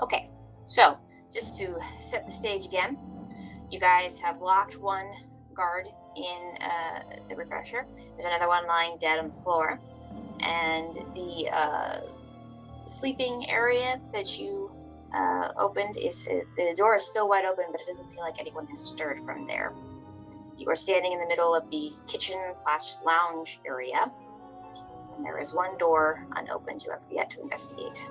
Okay, so just to set the stage again, you guys have locked one guard in the refresher. There's another one lying dead on the floor, and the sleeping area that you opened is the door is still wide open, but it doesn't seem like anyone has stirred from there. You are standing in the middle of the kitchen/lounge area, and there is one door unopened you have yet to investigate.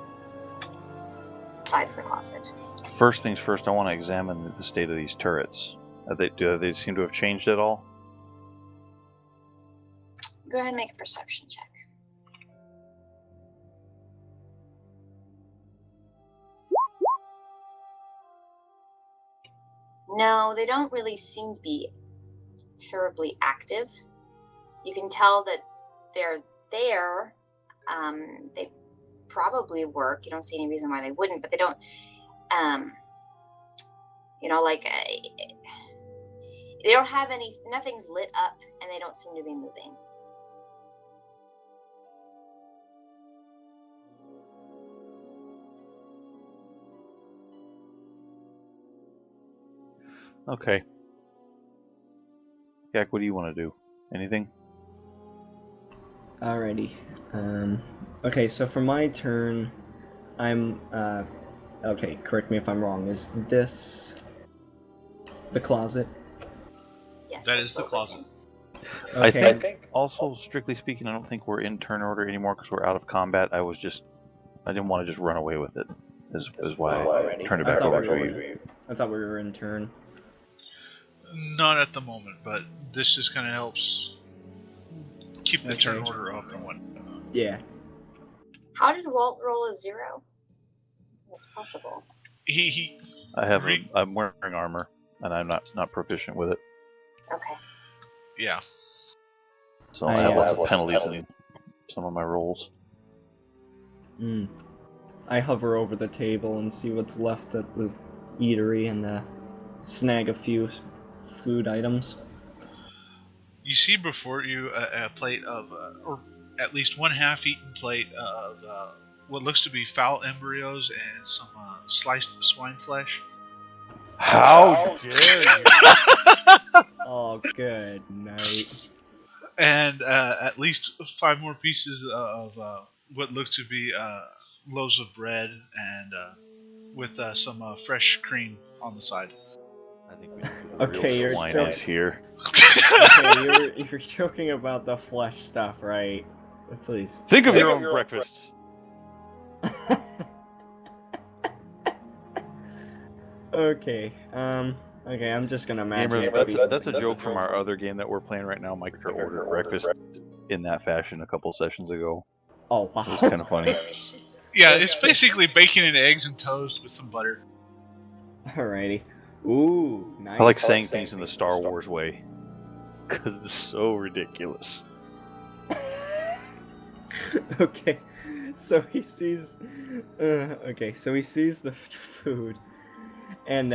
Besides the closet. First things first, I want to examine the state of these turrets. Do they seem to have changed at all? Go ahead and make a perception check. No, they don't really seem to be terribly active. You can tell that they're there. They probably work. You don't see any reason why they wouldn't, but they don't, they don't have nothing's lit up, and they don't seem to be moving. Okay. Gak, what do you want to do? Anything? Alrighty. Okay, so for my turn, I'm, okay, correct me if I'm wrong, is this the closet? Yes. That is the closet. Okay. I think, also, strictly speaking, I don't think we're in turn order anymore because we're out of combat. I didn't want to just run away with it, is why I turned it back over to you. I thought we were in turn. Not at the moment, but this just kind of helps keep the turn order up and whatnot. Yeah. How did Walt roll a 0? That's possible. I'm wearing armor, and I'm not proficient with it. Okay. Yeah. So I have lots of penalties in some of my rolls. I hover over the table and see what's left at the eatery and snag a few food items. You see before you a plate of, or at least one half-eaten plate of what looks to be fowl embryos and some sliced swine flesh. How dare you! Oh, good night. And at least 5 more pieces of what look to be loaves of bread and with some fresh cream on the side. I think we need to real swine eggs here. Okay, you're joking about the flesh stuff, right? Please. Think of your own breakfasts. Okay, okay, I'm just gonna imagine. Gamer, that's a joke from our other game that we're playing right now. Mike ordered breakfast in that fashion a couple sessions ago. Oh, wow. It was kind of funny. Yeah, it's basically bacon and eggs and toast with some butter. Alrighty. Ooh, nice. I like saying things in the Star Wars way, because it's so ridiculous. Okay, so he sees. So he sees the food, and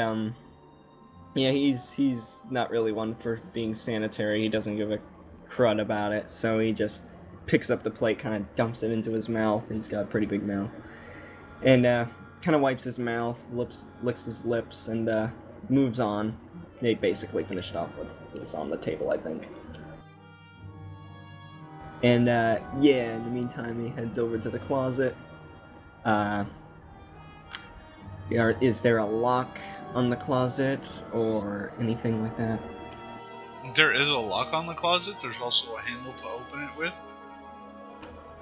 yeah, he's not really one for being sanitary. He doesn't give a crud about it, so he just picks up the plate, kind of dumps it into his mouth. He's got a pretty big mouth, and kind of wipes his mouth, licks his lips, and moves on. They basically finished off what's on the table, I think. And yeah, in the meantime, he heads over to the closet. Is there a lock on the closet or anything like that? There is a lock on the closet. There's also a handle to open it with.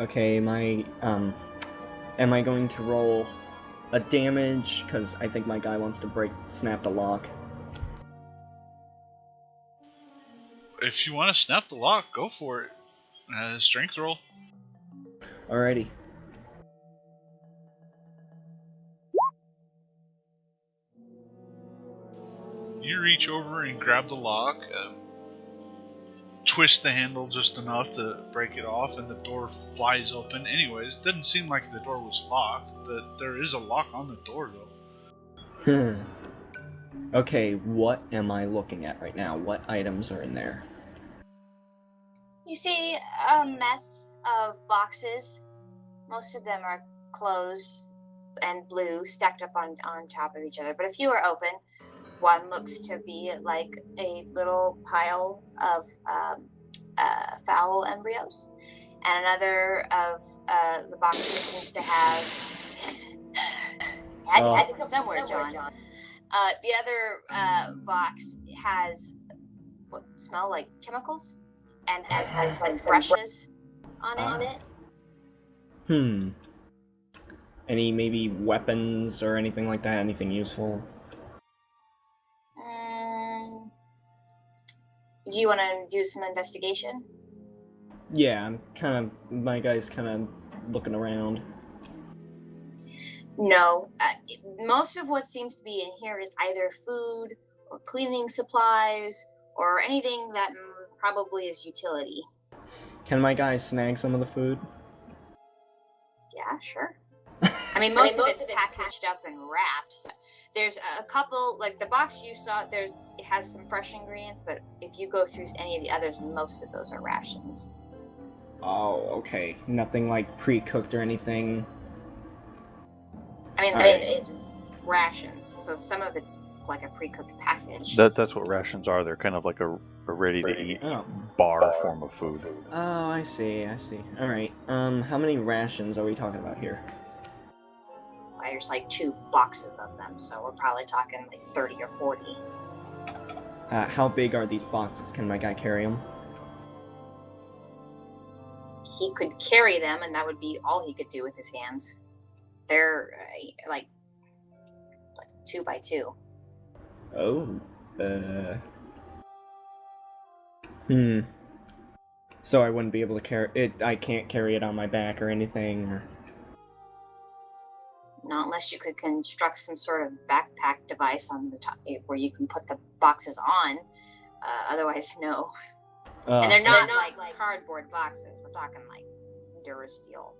Okay, am I going to roll a damage? Because I think my guy wants to snap the lock. If you want to snap the lock, go for it. Strength roll. Alrighty. You reach over and grab the lock, twist the handle just enough to break it off, and the door flies open. Anyways, it doesn't seem like the door was locked. There is a lock on the door, though. Okay, what am I looking at right now? What items are in there? You see a mess of boxes. Most of them are closed. and blue stacked up on top of each other, but a few are open. One looks to be like a little pile of fowl embryos, and another of the boxes seems to have. had to come somewhere, John. The other box has what smell like chemicals, and has some brushes on it. Any maybe weapons or anything like that? Anything useful? Do you want to do some investigation? Yeah, my guy's kind of looking around. No. Most of what seems to be in here is either food or cleaning supplies or anything that probably is utility. Can my guy snag some of the food? Yeah, sure. I mean, most of it's packaged up in wraps. There's a couple, like the box you saw, it has some fresh ingredients, but if you go through any of the others, most of those are rations. Oh, okay. Nothing like pre-cooked or anything? I mean, it's rations, so some of it's like a pre-cooked package. That's what rations are. They're kind of like a ready-to-eat bar form of food. Oh, I see. Alright, how many rations are we talking about here? There's like 2 boxes of them, so we're probably talking like 30 or 40. How big are these boxes? Can my guy carry them? He could carry them, and that would be all he could do with his hands. They're like 2 by 2. Oh, So I wouldn't be able to carry it. I can't carry it on my back or anything. Or... Not unless you could construct some sort of backpack device on the top where you can put the boxes on. Otherwise, no. And they're not like cardboard boxes. We're talking like Durasteel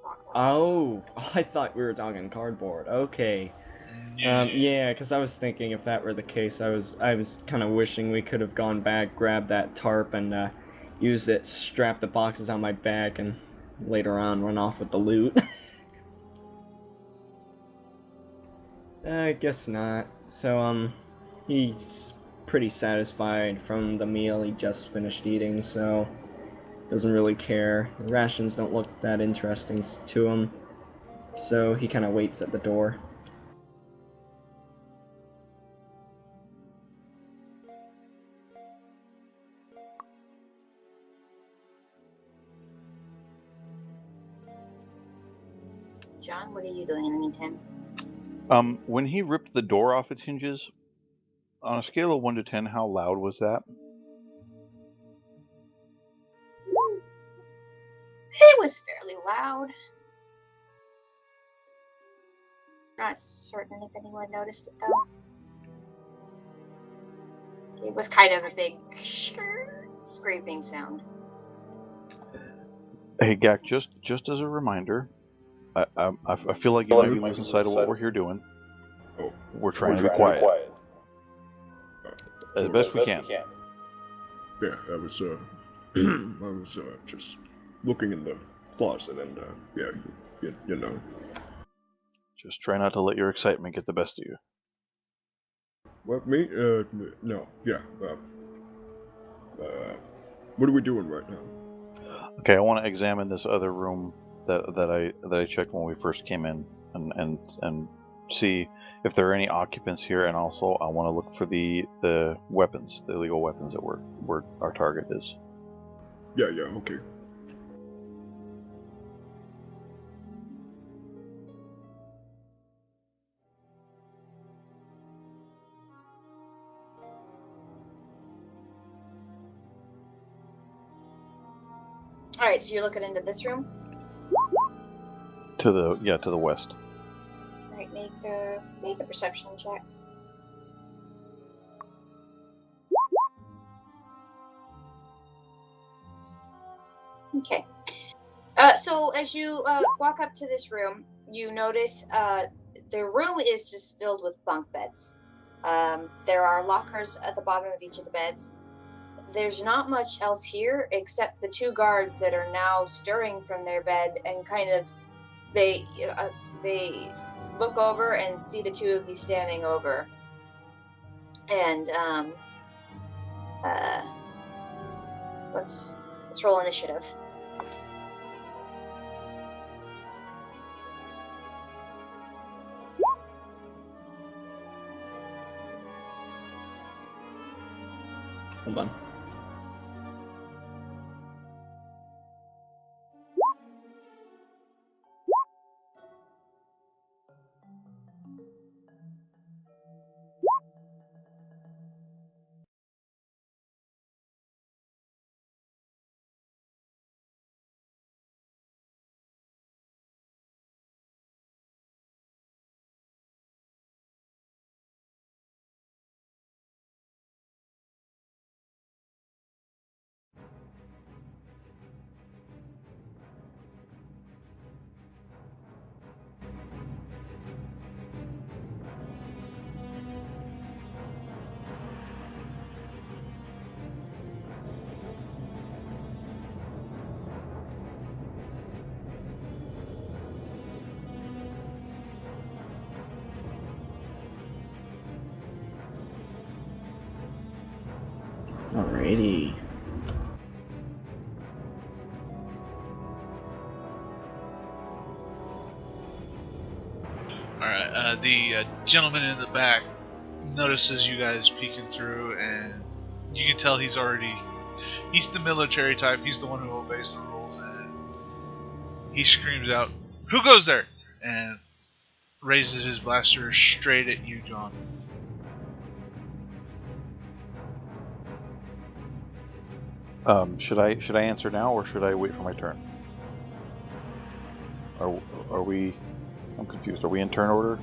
boxes. Oh, I thought we were talking cardboard. Okay. Yeah, because I was thinking if that were the case, I was kind of wishing we could have gone back, grabbed that tarp, and used it, strap the boxes on my back, and later on run off with the loot. I guess not. So, he's pretty satisfied from the meal he just finished eating, so doesn't really care. The rations don't look that interesting to him, so he kind of waits at the door. John, what are you doing in the meantime? When he ripped the door off its hinges, on a scale of 1 to 10, how loud was that? It was fairly loud. Not certain if anyone noticed it though. It was kind of a big scraping sound. Hey, Gak, just as a reminder, I feel like you might be losing sight of what we're here doing. Oh, we're trying to be quiet. As best we can. Yeah, I was just looking in the closet, and yeah, you know. Just try not to let your excitement get the best of you. What, me? No, yeah. What are we doing right now? Okay, I want to examine this other room that I checked when we first came in, and see if there are any occupants here, and also I want to look for the weapons, the illegal weapons that where our target is. Yeah, okay. Alright, so you're looking into this room? To the west. Alright, make a perception check. Okay. So as you walk up to this room, you notice the room is just filled with bunk beds. There are lockers at the bottom of each of the beds. There's not much else here except the 2 guards that are now stirring from their bed and kind of they look over and see the two of you standing over. And let's roll initiative. Hold on. Alrighty. Alright, the gentleman in the back notices you guys peeking through, and you can tell he's the military type, he's the one who obeys the rules, and he screams out, "Who goes there?" and raises his blaster straight at you, John. Should I answer now, or should I wait for my turn? Are we? I'm confused. Are we in turn order?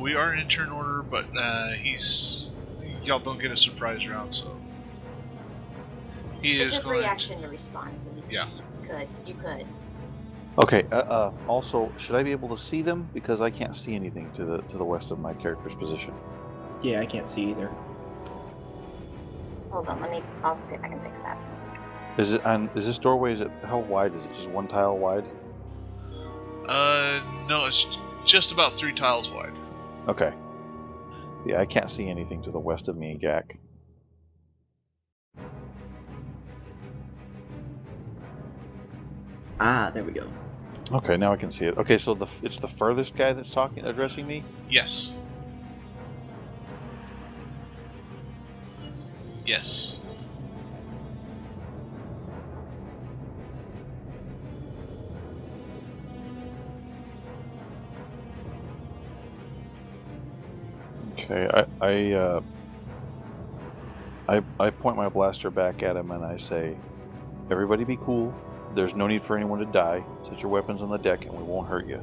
We are in turn order, but y'all don't get a surprise round, so It's a free action to respond. So you could. Okay. Also, should I be able to see them, because I can't see anything to the west of my character's position? Yeah, I can't see either. Hold on, I'll see if I can fix that. Is this doorway? How wide is it? Just one tile wide? No, it's just about 3 tiles wide. Okay. Yeah, I can't see anything to the west of me and Gak. Ah, there we go. Okay, now I can see it. Okay, so it's the furthest guy that's addressing me? Yes. Yes. Okay, I point my blaster back at him and I say, "Everybody be cool. There's no need for anyone to die. Set your weapons on the deck and we won't hurt you."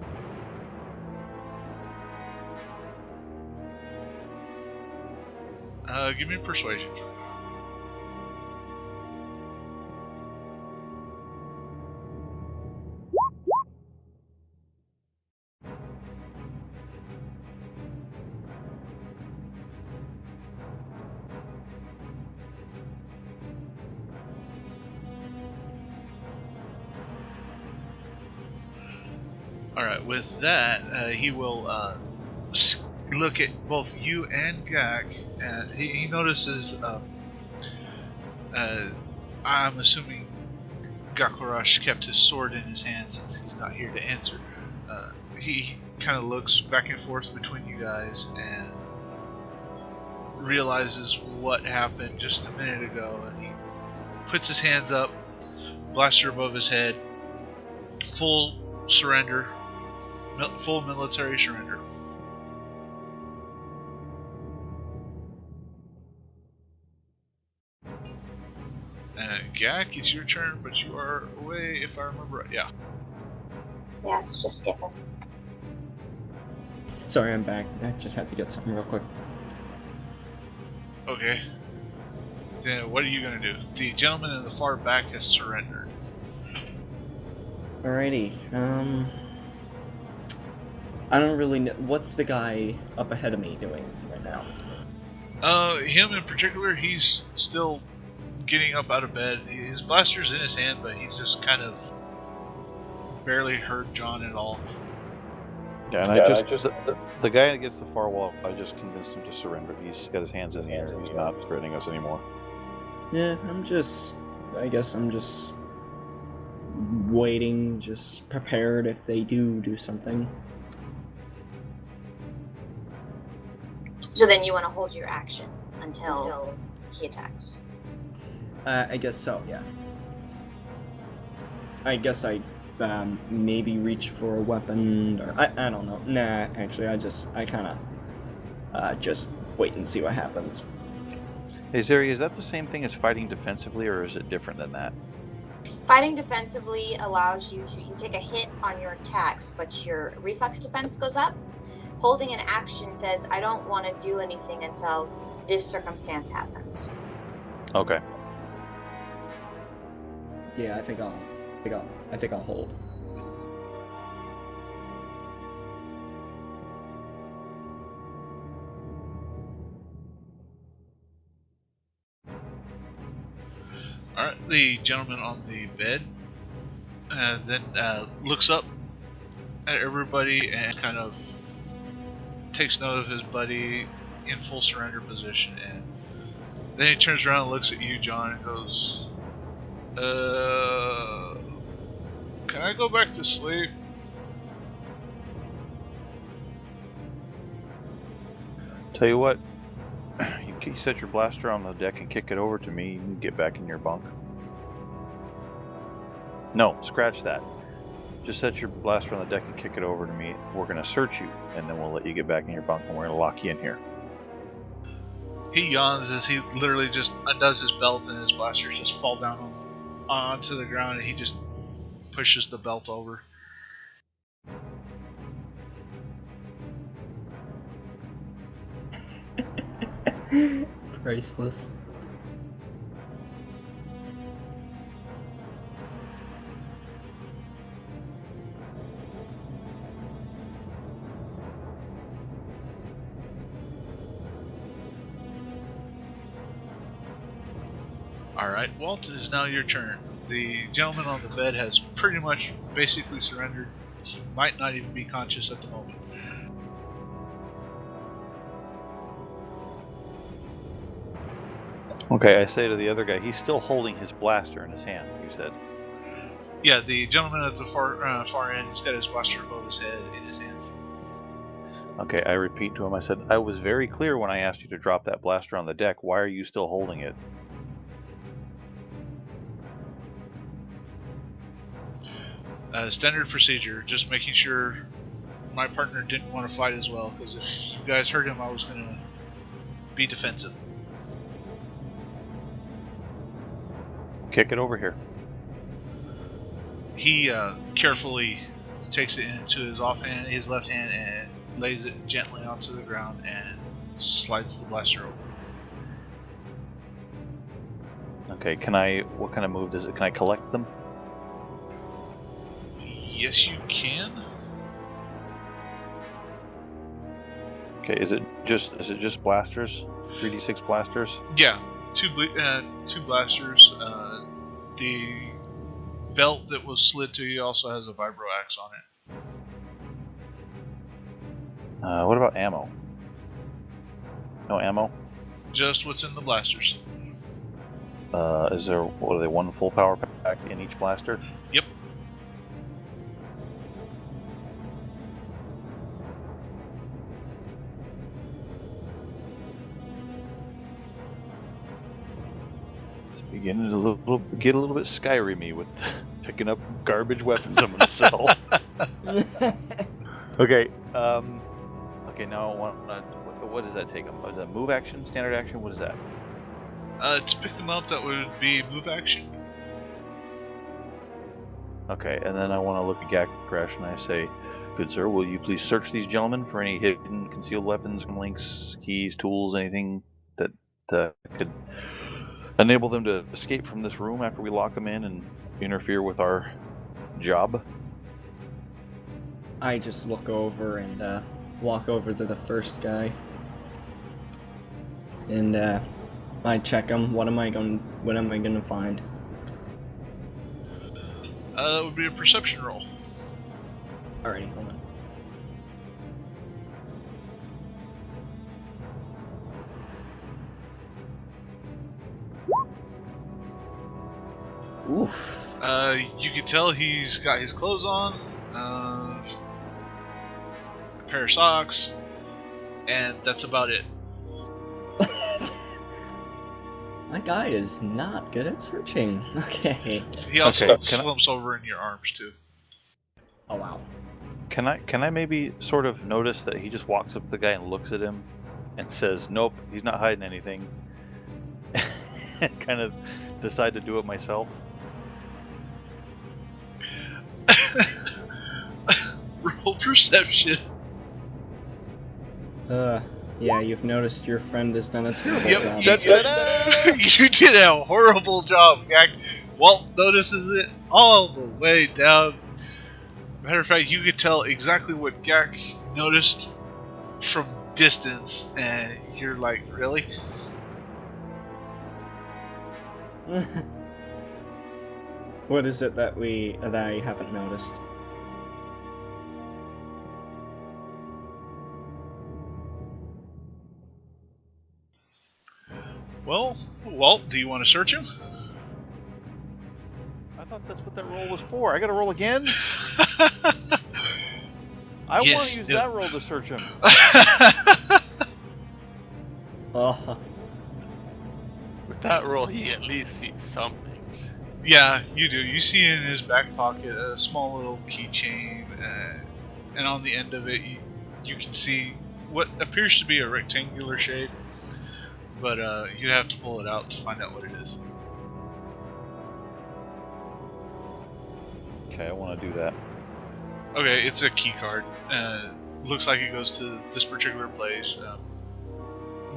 Give me persuasion. Alright, with that, he will look at both you and Gak, and he notices, I'm assuming Gakurash kept his sword in his hand since he's not here to answer. He kind of looks back and forth between you guys and realizes what happened just a minute ago, and he puts his hands up, blaster above his head, full surrender, full military surrender. Gak, it's your turn, but you are away, if I remember right. Yeah. Yeah, so just skip him. Sorry, I'm back. I just had to get something real quick. Okay. Then what are you gonna do? The gentleman in the far back has surrendered. Alrighty. I don't really know. What's the guy up ahead of me doing right now? Him in particular, he's still getting up out of bed. His blaster's in his hand, but he's just kind of barely heard John at all. Yeah, and I just the guy that gets the far wall, I just convinced him to surrender. He's got his hands in the air. He's not threatening us anymore. Yeah, I guess I'm just waiting, just prepared if they do something. So then you want to hold your action until he attacks. I guess so, yeah. I guess I maybe reach for a weapon, or I don't know. Nah, actually, I kind of just wait and see what happens. Hey Zeri, is that the same thing as fighting defensively, or is it different than that? Fighting defensively allows you take a hit on your attacks, but your reflex defense goes up. Holding an action says, I don't want to do anything until this circumstance happens. Okay. Yeah, I think I'll hold. Alright, the gentleman on the bed then looks up at everybody and kind of takes note of his buddy in full surrender position, and then he turns around and looks at you, John, and goes, can I go back to sleep? Tell you what, you set your blaster on the deck and kick it over to me, you can get back in your bunk. No, scratch that. Just set your blaster on the deck and kick it over to me. We're going to search you, and then we'll let you get back in your bunk, and we're going to lock you in here. He yawns as he literally just undoes his belt, and his blasters just fall down onto the ground, and he just pushes the belt over. Priceless. Alright, Walt, it is now your turn. The gentleman on the bed has pretty much basically surrendered. He might not even be conscious at the moment. Okay, I say to the other guy, he's still holding his blaster in his hand, you said. Yeah, the gentleman at the far end has got his blaster above his head in his hands. Okay, I repeat to him, I said, I was very clear when I asked you to drop that blaster on the deck. Why are you still holding it? Standard procedure, just making sure my partner didn't want to fight as well, because if you guys hurt him, I was going to be defensive. Kick it over here. He carefully takes it into his left hand, and lays it gently onto the ground and slides the blaster over. Okay, what kind of move does it, can I collect them? Yes, you can. Okay, is it just blasters? 3d6 blasters? Yeah, two blasters. The belt that was slid to you also has a vibro axe on it. What about ammo? No ammo? Just what's in the blasters. Is there, what are they, one full power pack in each blaster? Yep. It's beginning to get a little bit Skyrim-y with picking up garbage weapons I'm gonna sell. Okay, okay, now what does that take them? Is that move action, standard action, what is that? To pick them up, that would be move action. Okay, and then I want to look at Gakrash and I say, good sir, will you please search these gentlemen for any hidden concealed weapons, links, keys, tools, anything that could enable them to escape from this room after we lock them in and interfere with our job? I just look over and walk over to the first guy, and I check him. What am I gonna find? That would be a perception roll. Alrighty, hold on. You can tell he's got his clothes on, a pair of socks, and that's about it. My guy is not good at searching. Okay. He also Okay, slumps over in your arms too. Oh wow. Can I maybe sort of notice that he just walks up to the guy and looks at him and says, "Nope, he's not hiding anything." And kind of decide to do it myself. Roll perception. Yeah, you've noticed your friend has done a terrible Yep, job. you did a horrible job, Gak. Walt notices it all the way down. Matter of fact, you could tell exactly what Gak noticed from distance, and you're like, really? What is it that I haven't noticed? Well, Walt, do you want to search him? I thought that's what that roll was for. I gotta roll again? I want Yes, to use no. that roll to search him. Oh, With that roll, he at least sees something. Yeah, you do. You see in his back pocket a small little keychain, and on the end of it, you can see what appears to be a rectangular shape, but you have to pull it out to find out what it is. Okay, I want to do that. Okay, it's a key card. Looks like it goes to this particular place.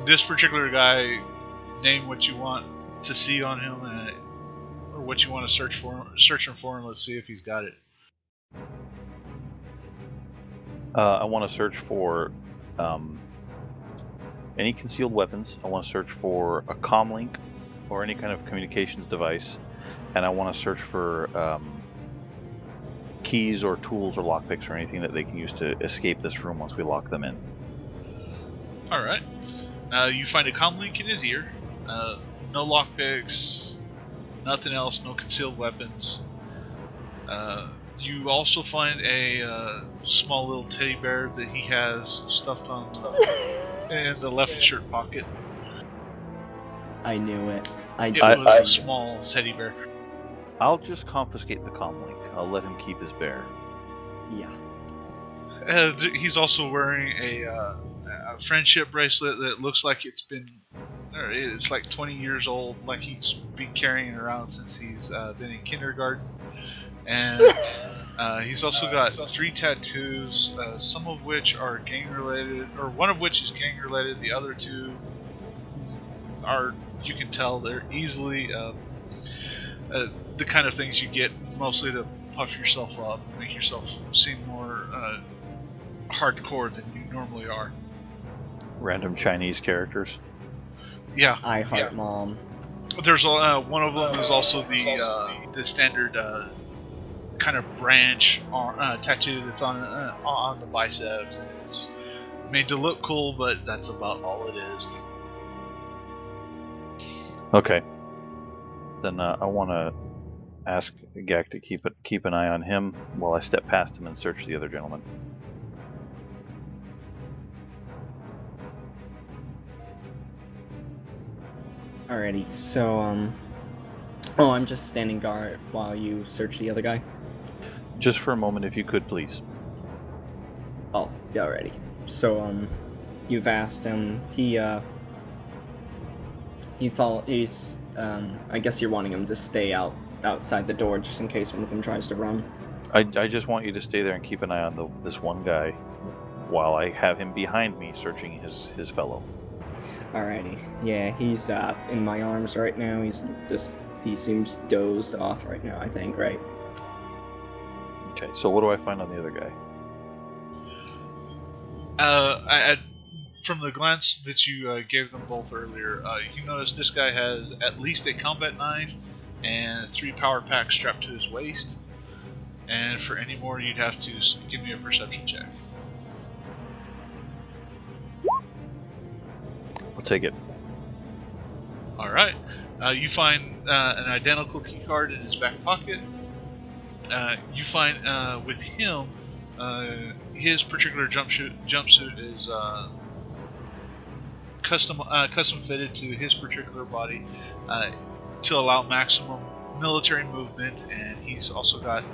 This particular guy, name what you want to see on him, or what you want to search him for, and let's see if he's got it. I want to search for any concealed weapons. I want to search for a comlink or any kind of communications device, and I want to search for keys or tools or lockpicks or anything that they can use to escape this room once we lock them in. All right. You find a comlink in his ear. No lockpicks. Nothing else. No concealed weapons. You also find a small little teddy bear that he has stuffed on in the left shirt pocket. I knew it. It was a small teddy bear. I'll just confiscate the comlink. I'll let him keep his bear. Yeah. He's also wearing a friendship bracelet that looks like it's like 20 years old, like he's been carrying it around since he's been in kindergarten. And he's also got 3 tattoos, some of which are gang related, or one of which is gang related. The other 2 are, you can tell, they're easily the kind of things you get mostly to puff yourself up, make yourself seem more hardcore than you normally are. Random Chinese characters. Yeah. I heart yeah. mom. There's one of them is also the standard kind of branch tattoo that's on the bicep. It's made to look cool, but that's about all it is. Okay. Then I want to ask Gak to keep an eye on him while I step past him and search the other gentleman. Alrighty, so, oh, I'm just standing guard while you search the other guy? Just for a moment, if you could, please. Oh, yeah, alrighty. So, you've asked him, he's, I guess you're wanting him to stay outside the door just in case one of them tries to run. I just want you to stay there and keep an eye on this one guy while I have him behind me searching his fellow. Alrighty. Yeah, he's in my arms right now. He seems dozed off right now, I think, right? Okay, so what do I find on the other guy? From the glance that you gave them both earlier, you notice this guy has at least a combat knife and 3 power packs strapped to his waist. And for any more, you'd have to give me a perception check. I'll take it. Alright. You find an identical key card in his back pocket. You find with him, his particular jumpsuit is custom fitted to his particular body to allow maximum military movement, and he's also got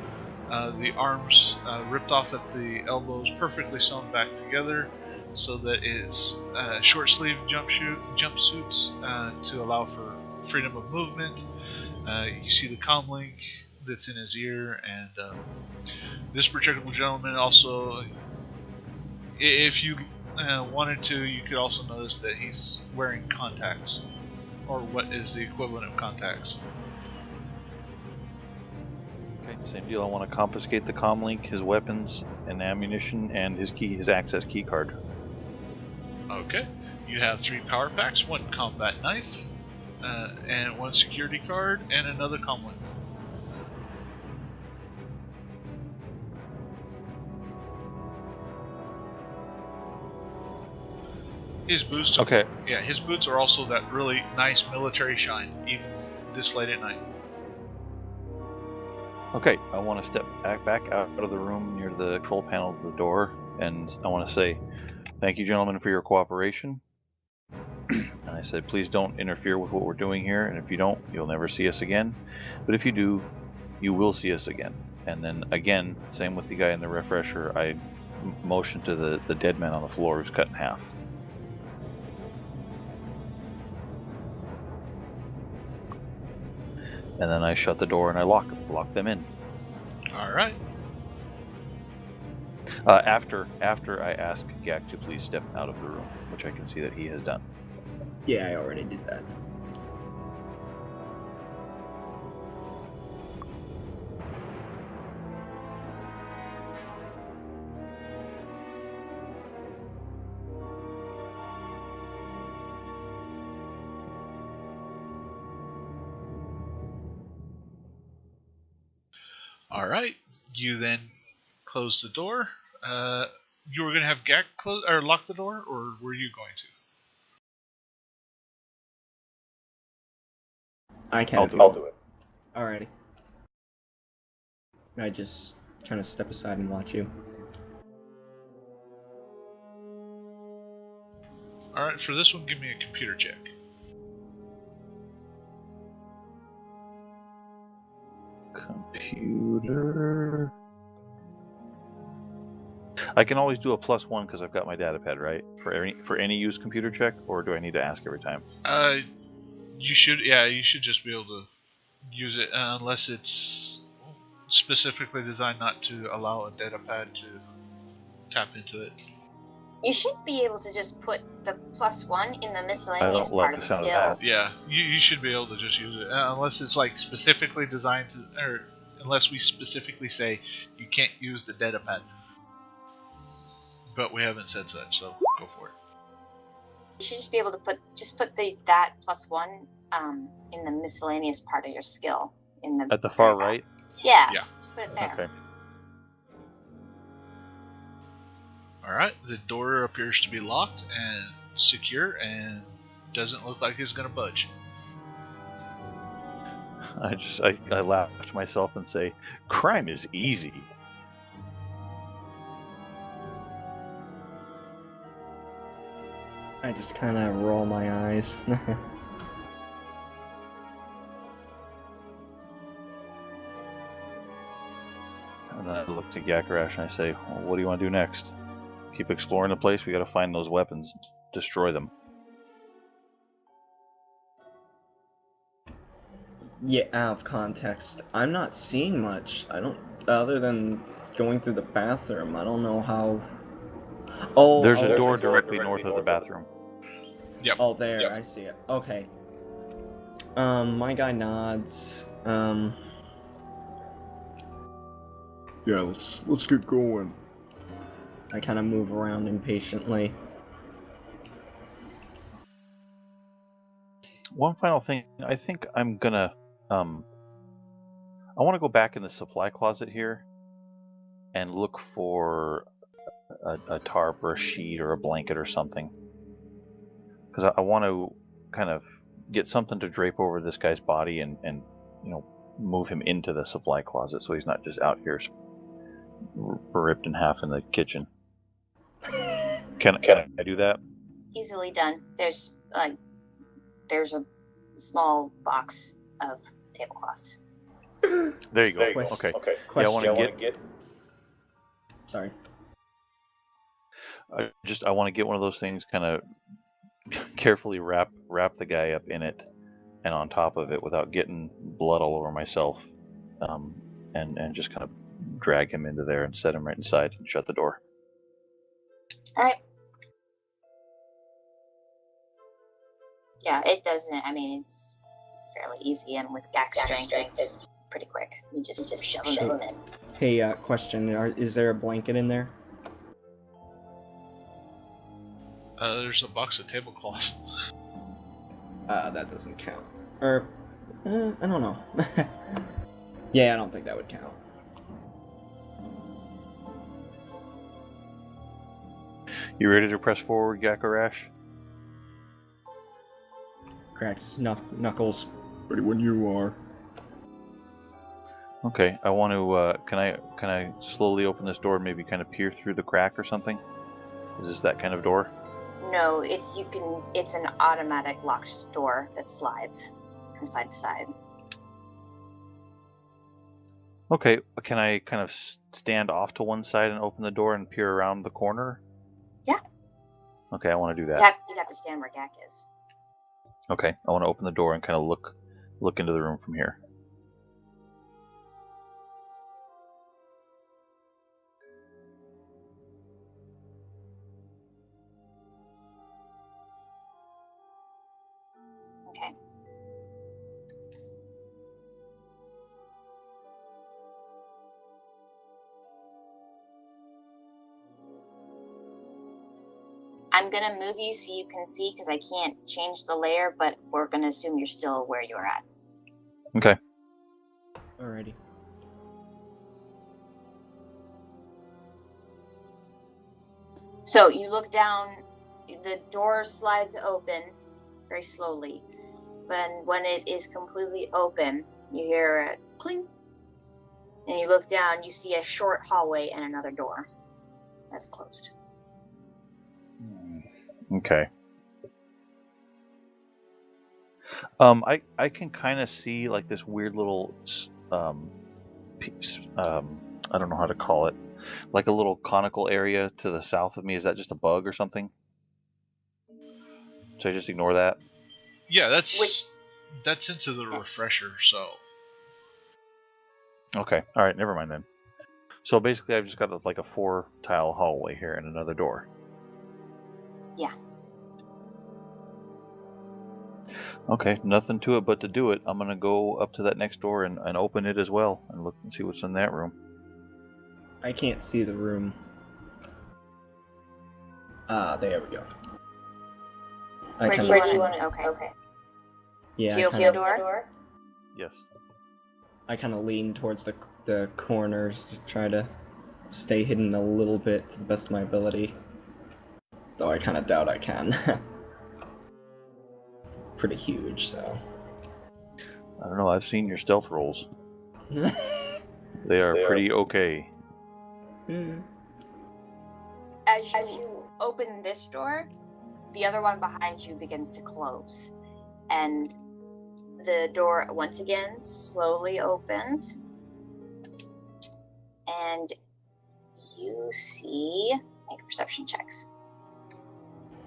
the arms ripped off at the elbows, perfectly sewn back together, so that it's short sleeve jumpsuits to allow for freedom of movement. You see the comlink that's in his ear, and this particular gentleman also, if you wanted to, you could also notice that he's wearing contacts, or what is the equivalent of contacts. Okay, same deal. I want to confiscate the comlink, his weapons and ammunition, and his access key card. Okay, you have 3 power packs, 1 combat knife, and 1 security card, and another comlink. His boots. Okay. Yeah, his boots are also that really nice military shine, even this late at night. Okay, I want to step back out of the room near the control panel of the door, and I want to say, thank you, gentlemen, for your cooperation. And I said, please don't interfere with what we're doing here, and if you don't, you'll never see us again. But if you do, you will see us again. And then again, same with the guy in the refresher, I motioned to the dead man on the floor who's cut in half. And then I shut the door and I lock them in. All right. After I ask Gak to please step out of the room, which I can see that he has done. Yeah, I already did that. All right. You then close the door. You were going to have Gak close or lock the door, or were you going to? I can. I'll do it. Alrighty. I just kind of step aside and watch you. All right. For this one, give me a computer check. Computer. I can always do a +1 because I've got my datapad, right? For any use computer check, or do I need to ask every time? You should. Yeah, you should just be able to use it unless it's specifically designed not to allow a datapad to tap into it. You should be able to just put the +1 in the I miscellaneous don't love part the of the sound of skill. that. Yeah, you should be able to just use it unless it's like specifically designed to, or unless we specifically say you can't use the datapad. But we haven't said such, so go for it. You should just be able to put that +1 in the miscellaneous part of your skill in the At the far diagram. right? Yeah. Yeah. Just put it there. Okay. Alright, the door appears to be locked and secure and doesn't look like it's going to budge. I laugh to myself and say, crime is easy. I just kind of roll my eyes. And then I look to Gakarash and I say, well, what do you want to do next? Keep exploring the place? We got to find those weapons. Destroy them. Yeah, out of context. I'm not seeing much. I don't, other than going through the bathroom. I don't know how. Oh, There's a door directly north of the bathroom. Yep. Oh, there, Yep. I see it. Okay. My guy nods. Yeah, let's get going. I kind of move around impatiently. One final thing. I think I'm gonna I want to go back in the supply closet here and look for a tarp or a sheet or a blanket or something, because I want to kind of get something to drape over this guy's body and move him into the supply closet so he's not just out here ripped in half in the kitchen. Can I do that? Easily done. There's a small box of tablecloths. There you go. Question. Okay. Question. Yeah, I want to get. Sorry. I want to get one of those things, kind of carefully wrap the guy up in it and on top of it without getting blood all over myself, and just kind of drag him into there and set him right inside and shut the door. All right. Yeah, it doesn't. I mean, it's fairly easy, and with Gak strength, it's pretty quick. You just shove him in. Hey, question. Is there a blanket in there? There's a box of tablecloths. That doesn't count. Or, I don't know. Yeah, I don't think that would count. You ready to press forward, Gakorash? Cracks knuckles. Ready when you are. Okay, I want to. Can I slowly open this door and maybe kind of peer through the crack or something? Is this that kind of door? No, it's an automatic locked door that slides from side to side. Okay, can I kind of stand off to one side and open the door and peer around the corner? Yeah. Okay, I want to do that. You'd have to stand where Gak is. Okay, I want to open the door and kind of look into the room from here. Okay. I'm gonna move you so you can see, because I can't change the layer, but we're gonna assume you're still where you're at. Okay. Alrighty. So you look down, the door slides open very slowly, but when it is completely open, you hear a cling, and you look down, you see a short hallway and another door that's closed. Okay. I can kind of see like this weird little piece, I don't know how to call it, like a little conical area to the south of me. Is that just a bug or something? So I just ignore that? Yeah, that's into the refresher, so. Okay, alright, never mind then. So basically I've just got like a 4-tile hallway here and another door. Yeah. Okay, nothing to it but to do it. I'm gonna go up to that next door and open it as well and look and see what's in that room. I can't see the room. There we go. Where do you want it? Okay. Yeah, Do you open the door? Yes. I kind of lean towards the corners to try to stay hidden a little bit to the best of my ability. Though I kind of doubt I can. Pretty huge, so. I don't know, I've seen your stealth rolls. They are pretty okay. As you open this door, the other one behind you begins to close. And the door once again slowly opens. And you see, make perception checks.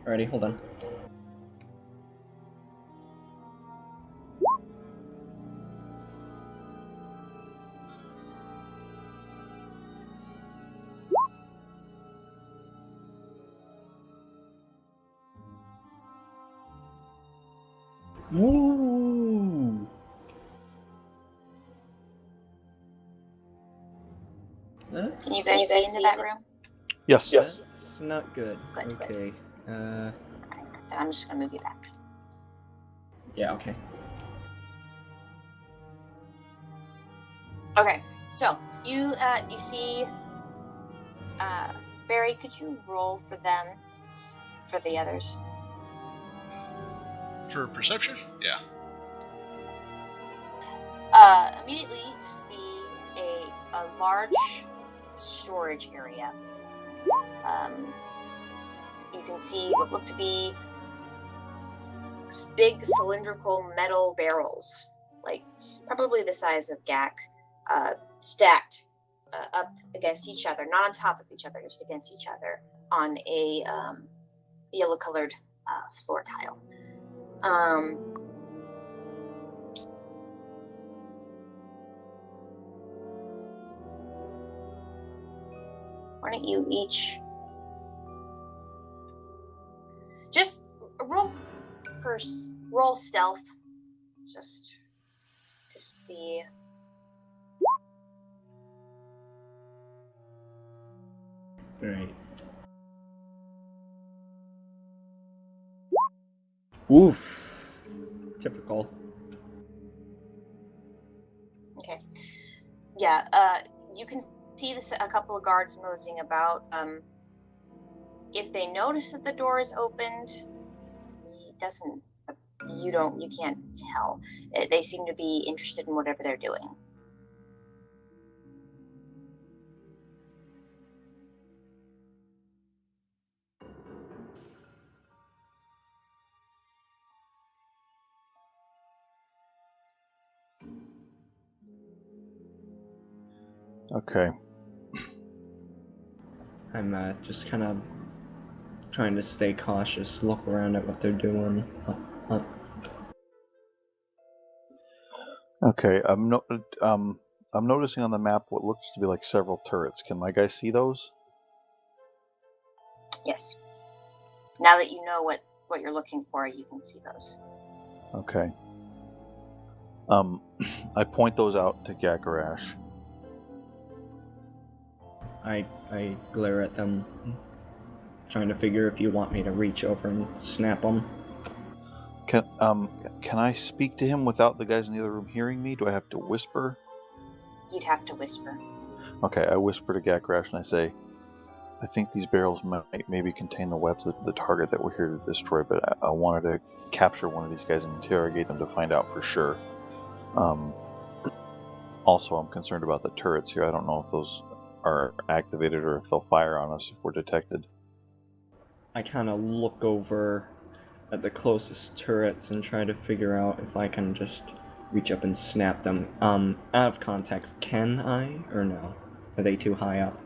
Alrighty, hold on. Woo! Can you guys see into that room? Yes. That's not good. Good. Okay. Then I'm just gonna move you back. Yeah, okay. Okay, so you see Barry, could you roll for them, for the others? For perception? Yeah. Immediately you see a large storage area. You can see what look to be big cylindrical metal barrels, like probably the size of Gak, stacked up against each other, not on top of each other, just against each other on a yellow-colored floor tile. Why don't you each just roll stealth, just to see. Right. Oof. Typical. Okay. Yeah. You can see a couple of guards moseying about. If they notice that the door is opened, it doesn't. You can't tell. They seem to be interested in whatever they're doing. Okay. I'm just kind of trying to stay cautious, look around at what they're doing. Okay. I'm noticing on the map what looks to be like several turrets. Can my guys see those? Yes. Now that you know what you're looking for, you can see those. Okay. I point those out to Gakarash. I glare at them, trying to figure if you want me to reach over and snap them. Can I speak to him without the guys in the other room hearing me? Do I have to whisper? You'd have to whisper. Okay, I whisper to Gakarash and I say, I think these barrels might maybe contain the webs of the target that we're here to destroy, but I wanted to capture one of these guys and interrogate them to find out for sure. Also, I'm concerned about the turrets here. I don't know if those are activated or if they'll fire on us if we're detected. I kind of look over at the closest turrets and try to figure out if I can just reach up and snap them. Out of context, can I or no? Are they too high up?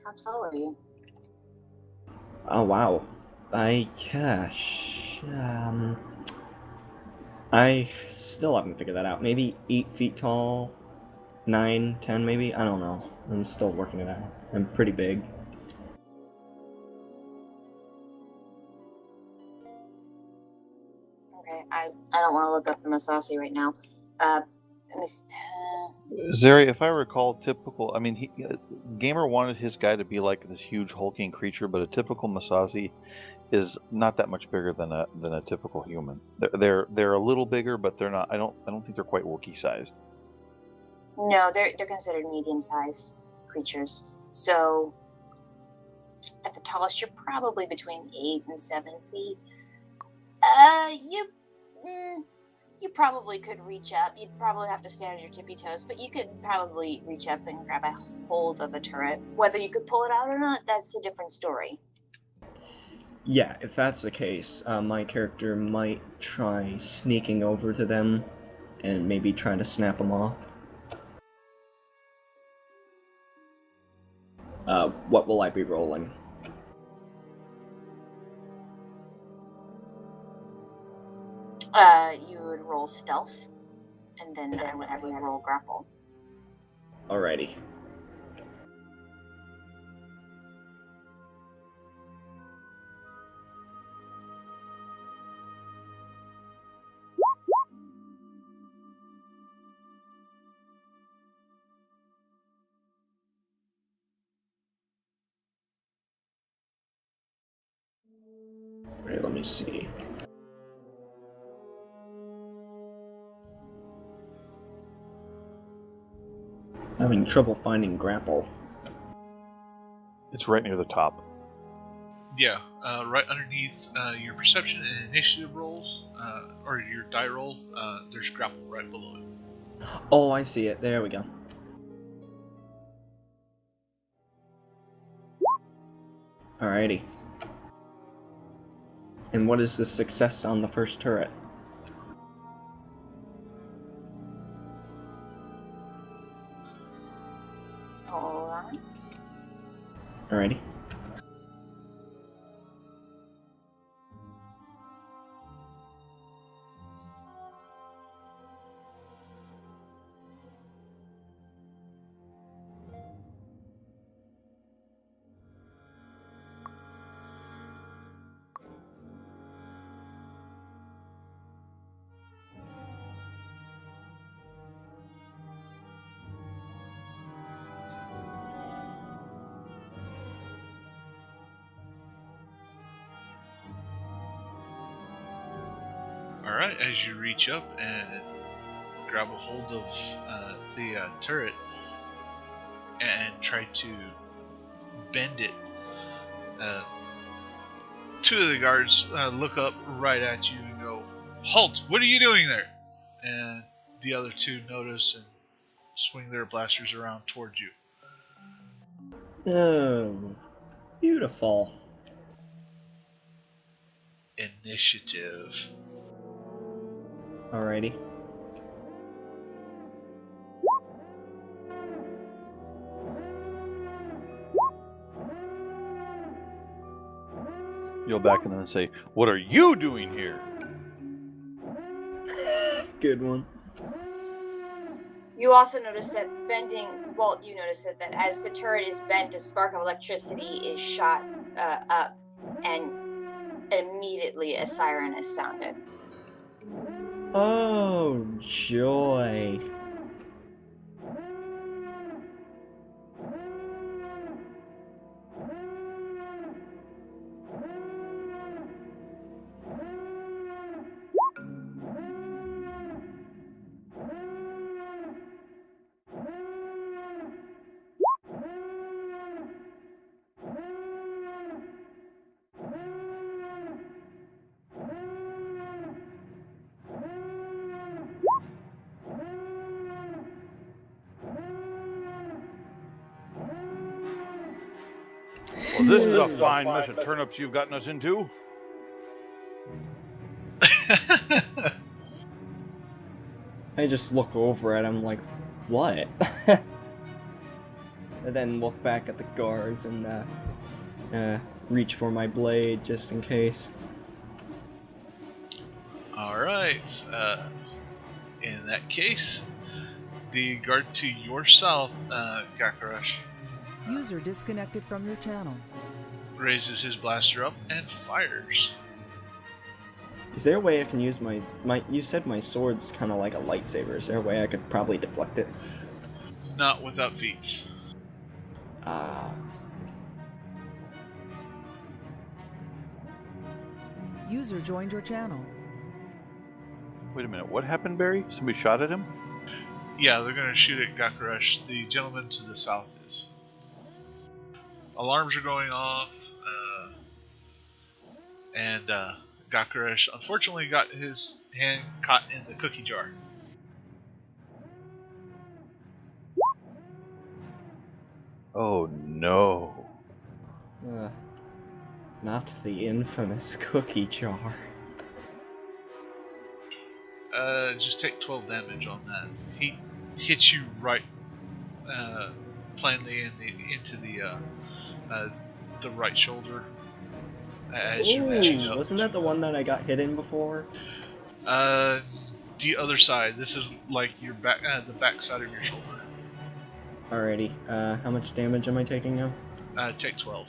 How tall are you? Oh wow. I still haven't figured that out. Maybe 8 feet tall, 9, 10 maybe? I don't know. I'm still working it out. I'm pretty big. Okay, I don't want to look up the Masasi right now. Zeri, if I recall, Gamer wanted his guy to be like this huge hulking creature, but a typical Masasi is not that much bigger than a typical human. They're a little bigger, but they're not. I don't think they're quite Wookiee sized. No, they're considered medium-sized creatures. So at the tallest, you're probably between 8 and 7 feet. You probably could reach up. You'd probably have to stand on your tippy toes, but you could probably reach up and grab a hold of a turret. Whether you could pull it out or not, that's a different story. Yeah, if that's the case, my character might try sneaking over to them and maybe try to snap them off. What will I be rolling? You would roll stealth, and then I would have you roll grapple. Alrighty. Alright, let me see. Having trouble finding grapple. It's right near the top. Yeah, right underneath your perception and initiative rolls, or your die roll, there's grapple right below it. Oh, I see it. There we go. Alrighty. And what is the success on the first turret? Hold on. Alrighty. Alright, as you reach up and grab a hold of the turret and try to bend it, two of the guards look up right at you and go, "Halt! What are you doing there?" And the other two notice and swing their blasters around towards you. Oh, beautiful. Initiative. Alrighty. You'll back and then say, "What are you doing here?" Good one. You also notice that you notice that as the turret is bent, a spark of electricity is shot up, and immediately a siren is sounded. Oh, joy. Well, this is a fine mess of turnips you've gotten us into. I just look over at him like, what? And then look back at the guards and reach for my blade just in case. Alright, in that case, the guard to your south, Gakarash, User disconnected from your channel. raises his blaster up and fires. Is there a way I can use my you said my sword's kind of like a lightsaber. Is there a way I could probably deflect it? Not without feats. Ah. User joined your channel. Wait a minute, what happened, Barry? Somebody shot at him? Yeah, they're gonna shoot at Gakarash. The gentleman to the south is. Alarms are going off, and Gakarash unfortunately got his hand caught in the cookie jar. Oh no. Not the infamous cookie jar. Just take 12 damage on that. He hits you right, plainly into the right shoulder as you're reaching up. Wasn't that the one that I got hit in before? The other side. This is like your back, the back side of your shoulder. Alrighty. How much damage am I taking now? Take 12.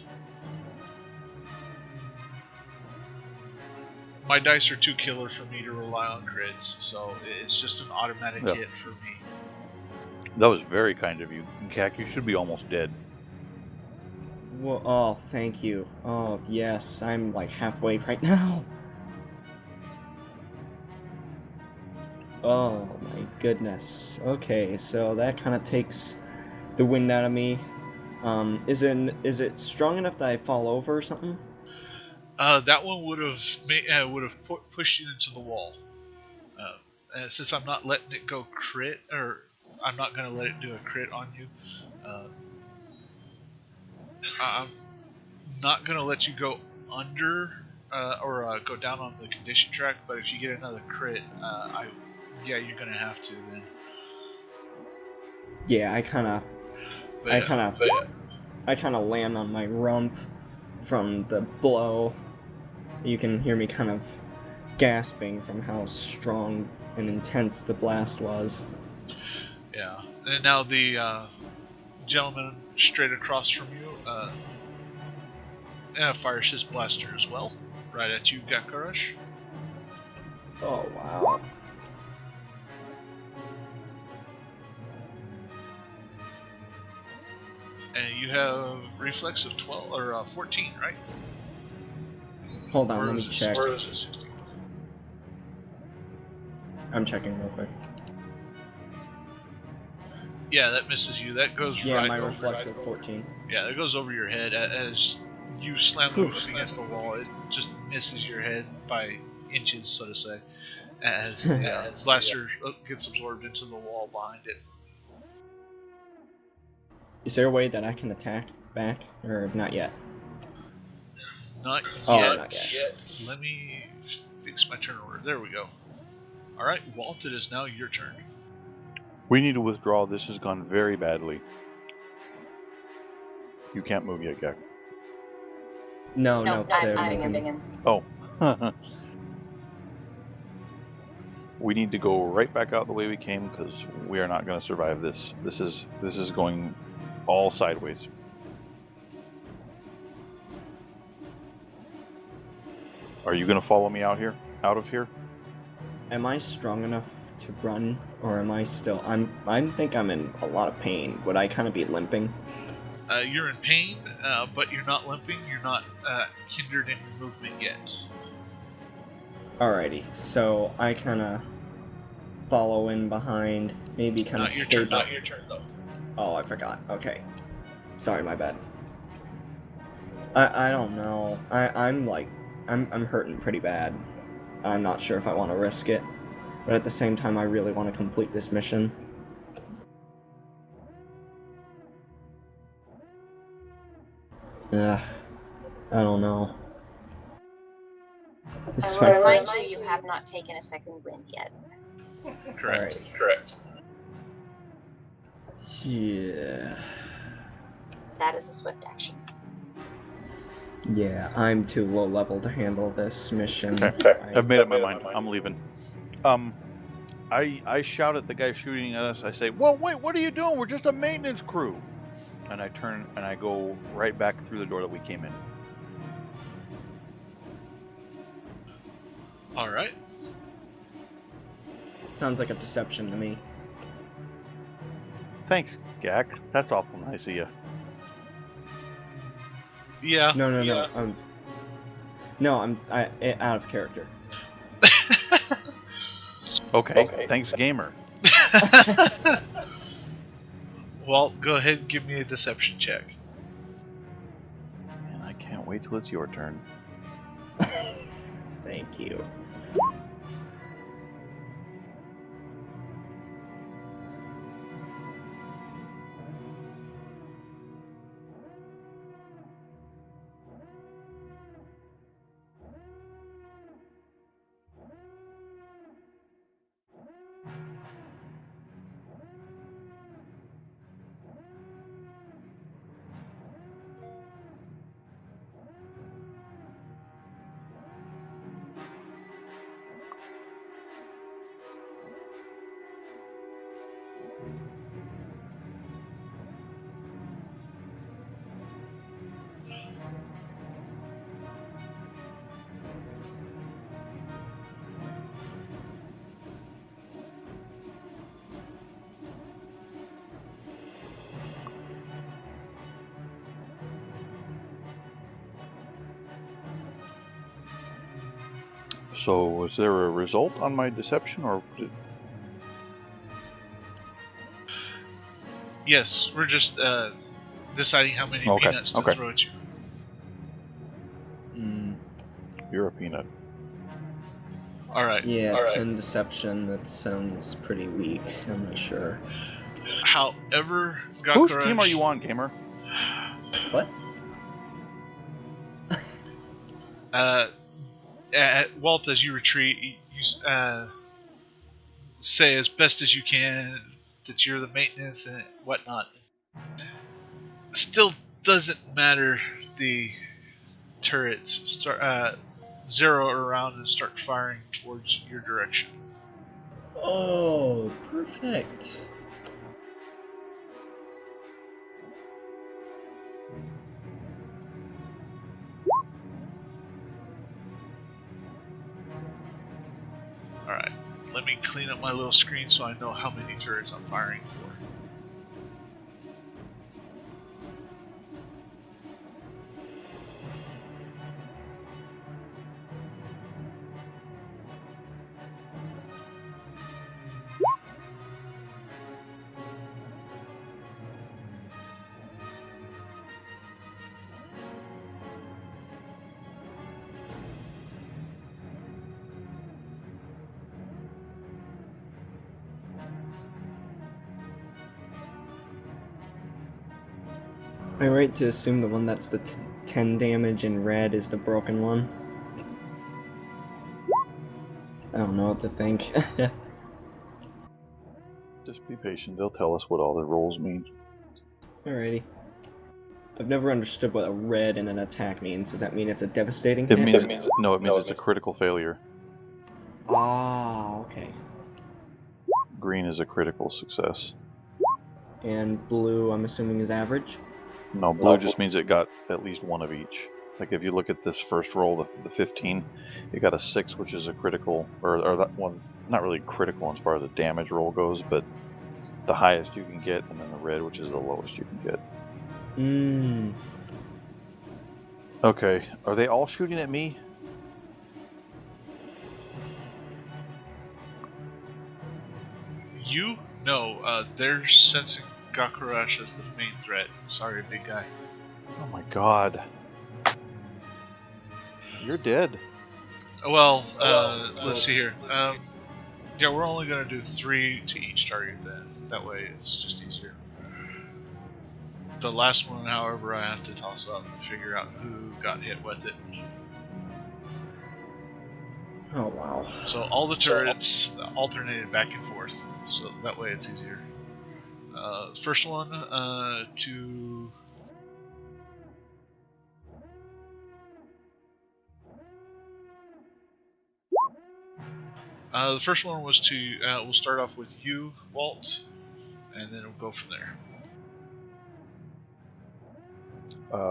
My dice are too killer for me to rely on crits, so it's just an automatic Yeah. hit for me. That was very kind of you. Kak, you should be almost dead. Well, oh, thank you. Oh, yes, I'm like halfway right now. Oh my goodness. Okay, so that kind of takes the wind out of me. Is it strong enough that I fall over or something? That one would have pushed you into the wall. Since I'm not letting it go crit, or I'm not going to let it do a crit on you, I'm not going to let you go under or go down on the condition track. But if you get another crit, you're going to have to then. Yeah, I kind of land on my rump from the blow. You can hear me kind of gasping from how strong and intense the blast was. Yeah, and now the gentleman straight across from you fires his blaster as well, right at you, Gakarash. Oh, wow. And you have reflex of 12 or 14, right? Hold on, Or let me is it check. 16? Or is it 16? I'm checking real quick. Yeah, that misses you. That goes Yeah, right my over. reflex of 14. Yeah, that goes over your head as you slam the hook against the wall. It just misses your head by inches, so to say, as the blaster gets absorbed into the wall behind it. Is there a way that I can attack back, or not yet? Not Oh, yet. not yet. Let me fix my turn order. There we go. Alright, Walt, it is now your turn. We need to withdraw. This has gone very badly. You can't move yet, Gak. No, No, they're I'm moving. in. Oh. We need to go right back out the way we came because we are not going to survive this. This is going all sideways. Are you going to follow me out of here? Am I strong enough to run, or am I still? I think I'm in a lot of pain. Would I kind of be limping? You're in pain, but you're not limping. You're not hindered in your movement yet. Alrighty, so I kind of follow in behind, maybe kind of stay back. Not your turn though. Oh, I forgot. Okay, sorry, my bad. I don't know. I'm hurting pretty bad. I'm not sure if I want to risk it, but at the same time, I really want to complete this mission. I don't know. This I is will my remind first. you have not taken a second wind yet. Correct. Alright. Correct. Yeah. That is a swift action. Yeah, I'm too low level to handle this mission. Okay. I've made up my mind. I'm leaving. I shout at the guy shooting at us. I say, "Well, wait, what are you doing? We're just a maintenance crew." And I turn and I go right back through the door that we came in. All right. Sounds like a deception to me. Thanks, Gak. That's awful nice of you. Yeah. No. I'm out of character. Okay. Thanks, gamer. Walt, go ahead and give me a deception check. And I can't wait till it's your turn. Thank you. So, was there a result on my deception, or Yes, we're just deciding how many Okay, peanuts to okay. throw at you. You're a peanut. Alright. Yeah, Alright. 10 deception, that sounds pretty weak. I'm not sure. However, Whose Gakurash, team are you on, gamer? What? Walt, as you retreat, you say as best as you can that you're the maintenance and whatnot. Still doesn't matter. The turrets start zero around and start firing towards your direction. Oh, perfect. Alright, let me clean up my little screen so I know how many turrets I'm firing for. Am I right to assume the one that's the 10 damage in red is the broken one? I don't know what to think. Just be patient. They'll tell us what all the rolls mean. Alrighty. I've never understood what a red in an attack means. Does that mean it's a devastating It hit? means no. It means it's a critical failure. Ah, okay. Green is a critical success. And blue, I'm assuming, is average? No, blue just means it got at least one of each. Like if you look at this first roll, the 15, it got a 6, which is a critical, or that one, not really critical as far as the damage roll goes, but the highest you can get, and then the red, which is the lowest you can get. Mmm. Okay, are they all shooting at me? You? No, they're sensing Gakurash as the main threat. Sorry, big guy. Oh my god. You're dead. Well, let's see here. Yeah, we're only going to do 3 to each target then. That way it's just easier. The last one, however, I have to toss up and figure out who got hit with it. Oh, wow. So all the turrets alternated back and forth, so that way it's easier. First one to... the first one was to, we'll start off with you, Walt, and then we'll go from there.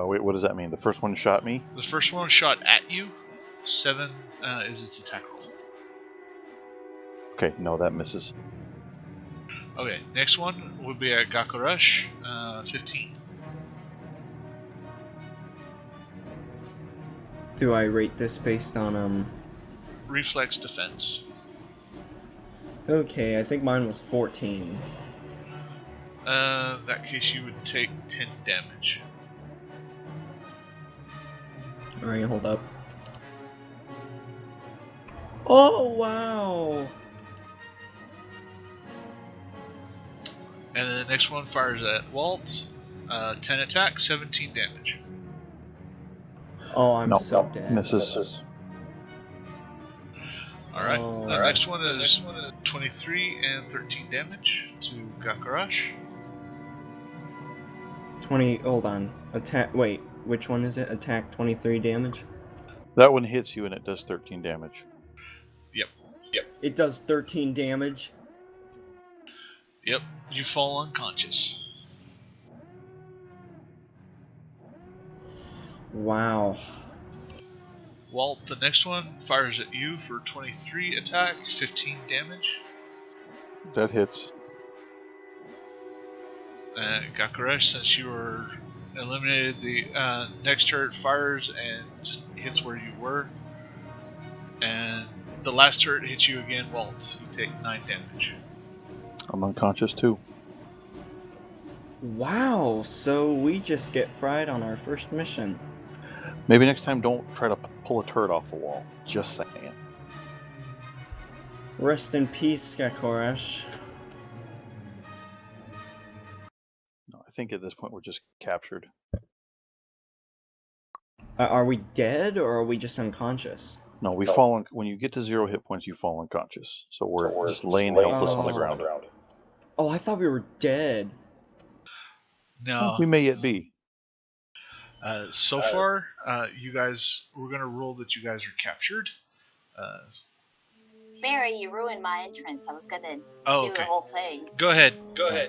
Wait, what does that mean? The first one shot me? The first one shot at you. 7 is its attack roll. Okay, no, that misses. Okay, next one would be at Gakurash, 15. Do I rate this based on, Reflex defense. Okay, I think mine was 14. In that case you would take 10 damage. Alright, hold up. Oh, wow! And then the next one fires at Walt, 10 attack, 17 damage. Oh, I'm No, so dead. misses. Alright, Oh. the next one is 23 and 13 damage to Gakurash. 20, hold on. Attack, wait, which one is it? Attack 23 damage? That one hits you and it does 13 damage. It does 13 damage? Yep, you fall unconscious. Wow. Walt, the next one fires at you for 23 attack, 15 damage. That hits. Gakurash, since you were eliminated, the next turret fires and just hits where you were. And the last turret hits you again, Walt. You take 9 damage. I'm unconscious too. Wow, so we just get fried on our first mission. Maybe next time don't try to pull a turret off the wall. Just saying. Rest in peace, Skakorash. No, I think at this point we're just captured. Are we dead or are we just unconscious? No, we fall. When you get to 0 hit points, you fall unconscious. So we're just laying helpless on the ground. Oh, I thought we were dead. No. We may yet be. So far, you guys, we're gonna roll that you guys are captured. Barry, you ruined my entrance. I was gonna do okay. the whole thing. Go ahead.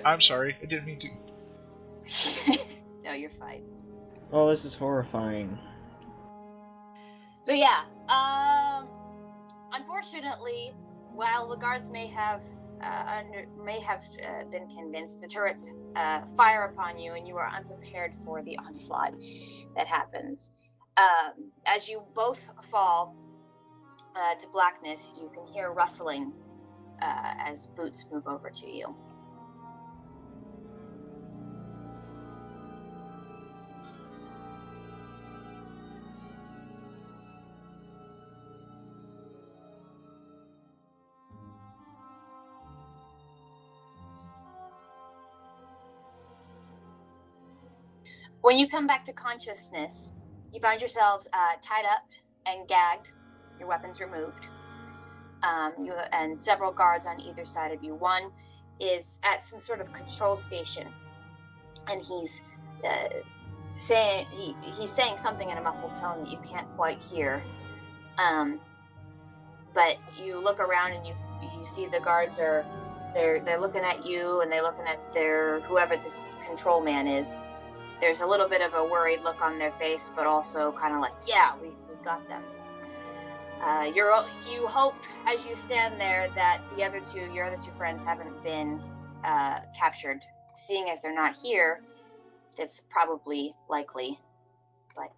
I'm sorry. I didn't mean to. No, you're fine. Oh, this is horrifying. So yeah, unfortunately, while the guards may have been convinced, the turrets fire upon you, and you are unprepared for the onslaught that happens. As you both fall to blackness, you can hear rustling as boots move over to you. When you come back to consciousness, you find yourselves tied up and gagged, your weapons removed, and several guards on either side of you. One is at some sort of control station, and he's saying something in a muffled tone that you can't quite hear. But you look around and you see the guards they're looking at you, and they're looking at whoever this control man is. There's a little bit of a worried look on their face, but also kind of like, yeah, we got them. You hope as you stand there that your other two friends haven't been captured. Seeing as they're not here, that's probably likely. But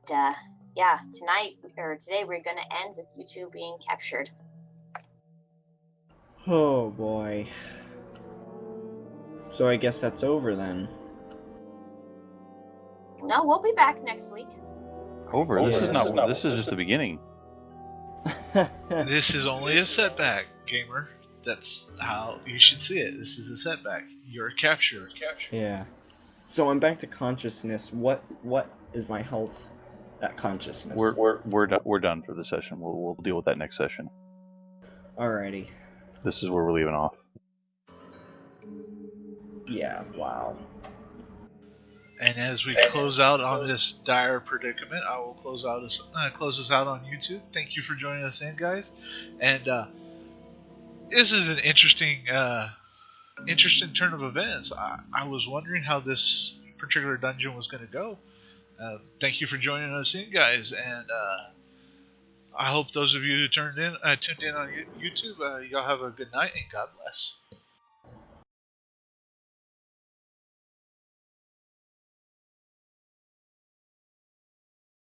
yeah, today we're gonna end with you two being captured. Oh boy. So I guess that's over then. No, we'll be back next week. Over. This is just the beginning. This is only a setback, gamer. That's how you should see it. This is a setback. You're a capture. Yeah. So I'm back to consciousness. What is my health at consciousness? We're done for the session. We'll deal with that next session. Alrighty. This is where we're leaving off. Yeah. Wow. And as we close out on this dire predicament, I will close us out on YouTube. Thank you for joining us in, guys. And this is an interesting turn of events. I was wondering how this particular dungeon was going to go. Thank you for joining us in, guys. And I hope those of you who tuned in on YouTube, y'all have a good night and God bless.